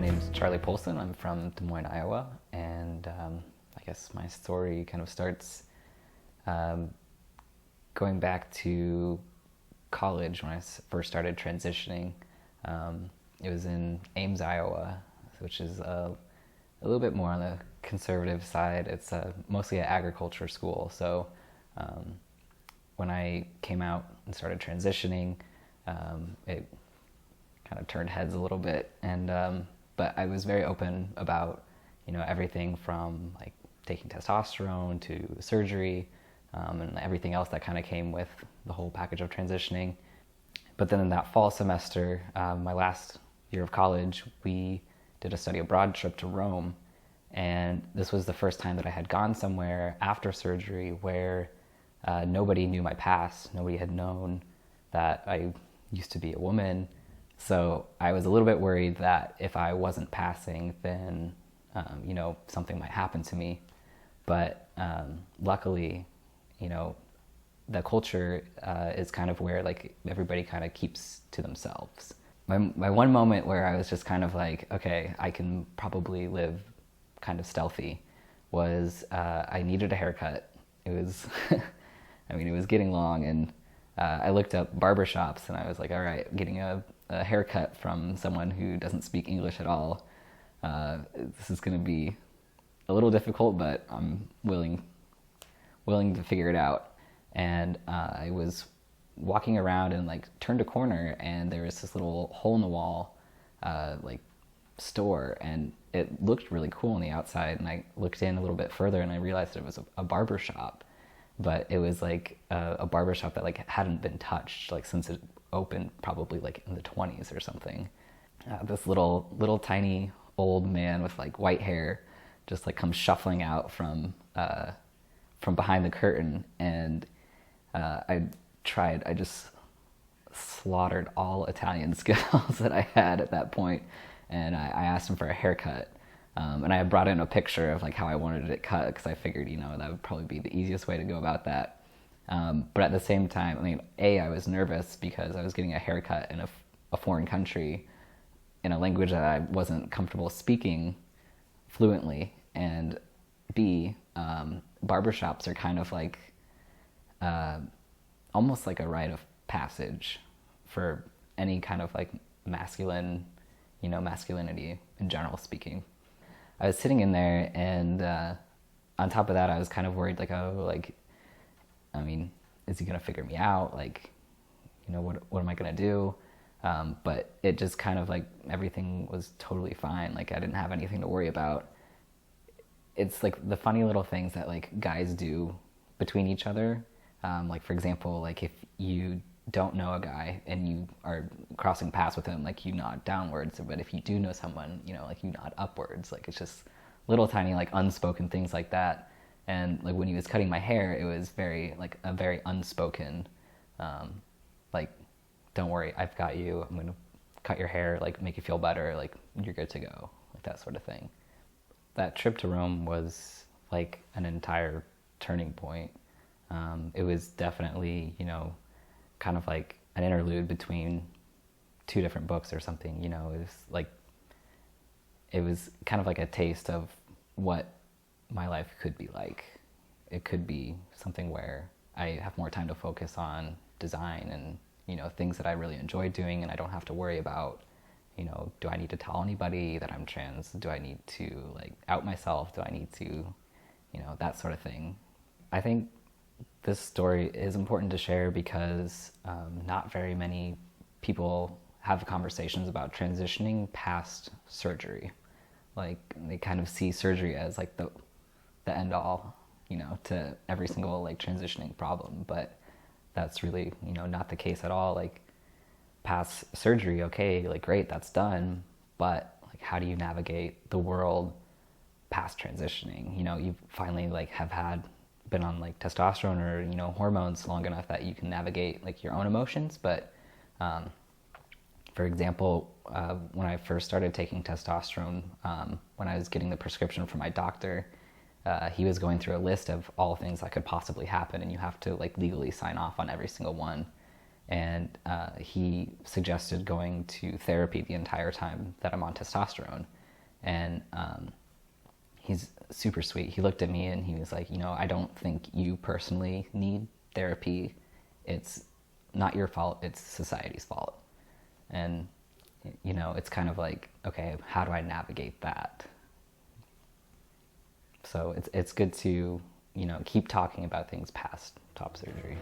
name's Charlie Polson. I'm from Des Moines, Iowa, and I guess my story kind of starts going back to college when I first started transitioning. It was in Ames, Iowa, which is a little bit more on the conservative side. It's mostly an agriculture school, so when I came out and started transitioning, it kind of turned heads a little bit, and but I was very open about everything from like taking testosterone to surgery, and everything else that kind of came with the whole package of transitioning. But then in that fall semester, my last year of college, we did a study abroad trip to Rome, and this was the first time that I had gone somewhere after surgery where nobody knew my past. Nobody had known that I used to be a woman. So I was a little bit worried that if I wasn't passing, then something might happen to me. But luckily, the culture is kind of where like everybody kind of keeps to themselves. My one moment where I was just kind of like, okay, I can probably live kind of stealthy was I needed a haircut. It was, it was getting long, and I looked up barbershops, and I was like, all right, getting a haircut from someone who doesn't speak English at all. This is going to be a little difficult, but I'm willing to figure it out. And I was walking around and like turned a corner, and there was this little hole in the wall store, and it looked really cool on the outside. And I looked in a little bit further, and I realized it was a barber shop, but it was like a barber shop that like hadn't been touched like since it opened, probably like in the 20s or something. This little tiny old man with like white hair just like comes shuffling out from behind the curtain, and I just slaughtered all Italian skills that I had at that point, and I asked him for a haircut. And I had brought in a picture of like how I wanted it cut, because I figured, that would probably be the easiest way to go about that. But at the same time, I was nervous because I was getting a haircut in a foreign country in a language that I wasn't comfortable speaking fluently, and B, barbershops are kind of like almost like a rite of passage for any kind of like masculinity in general speaking. I was sitting in there, and on top of that, I was kind of worried, like, is he gonna figure me out? Like, what am I gonna do? But it just kind of like everything was totally fine. Like I didn't have anything to worry about. It's like the funny little things that like guys do between each other. Like for example, like if you don't know a guy and you are crossing paths with him, like you nod downwards. But if you do know someone, like you nod upwards. Like it's just little tiny like unspoken things like that. And like when he was cutting my hair, it was very like a very unspoken, like, don't worry, I've got you. I'm gonna cut your hair, like make you feel better, like you're good to go, like that sort of thing. That trip to Rome was like an entire turning point. It was definitely, kind of like an interlude between two different books or something. It was kind of like a taste of what my life could be like. It could be something where I have more time to focus on design and, things that I really enjoy doing, and I don't have to worry about, do I need to tell anybody that I'm trans? Do I need to like out myself? Do I need to, that sort of thing. I think this story is important to share because not very many people have conversations about transitioning past surgery. Like they kind of see surgery as like the end all, to every single like transitioning problem. But that's really, not the case at all. Like past surgery, okay, like great, that's done. But like, how do you navigate the world past transitioning? You finally like have been on like testosterone or, hormones long enough that you can navigate like your own emotions. But for example, when I first started taking testosterone, when I was getting the prescription from my doctor, he was going through a list of all things that could possibly happen, and you have to like legally sign off on every single one. And he suggested going to therapy the entire time that I'm on testosterone. And he's super sweet. He looked at me and he was like, you know, I don't think you personally need therapy. It's not your fault, it's society's fault. And, you know, it's kind of like, okay, how do I navigate that? So it's good to, you know, keep talking about things past top surgery.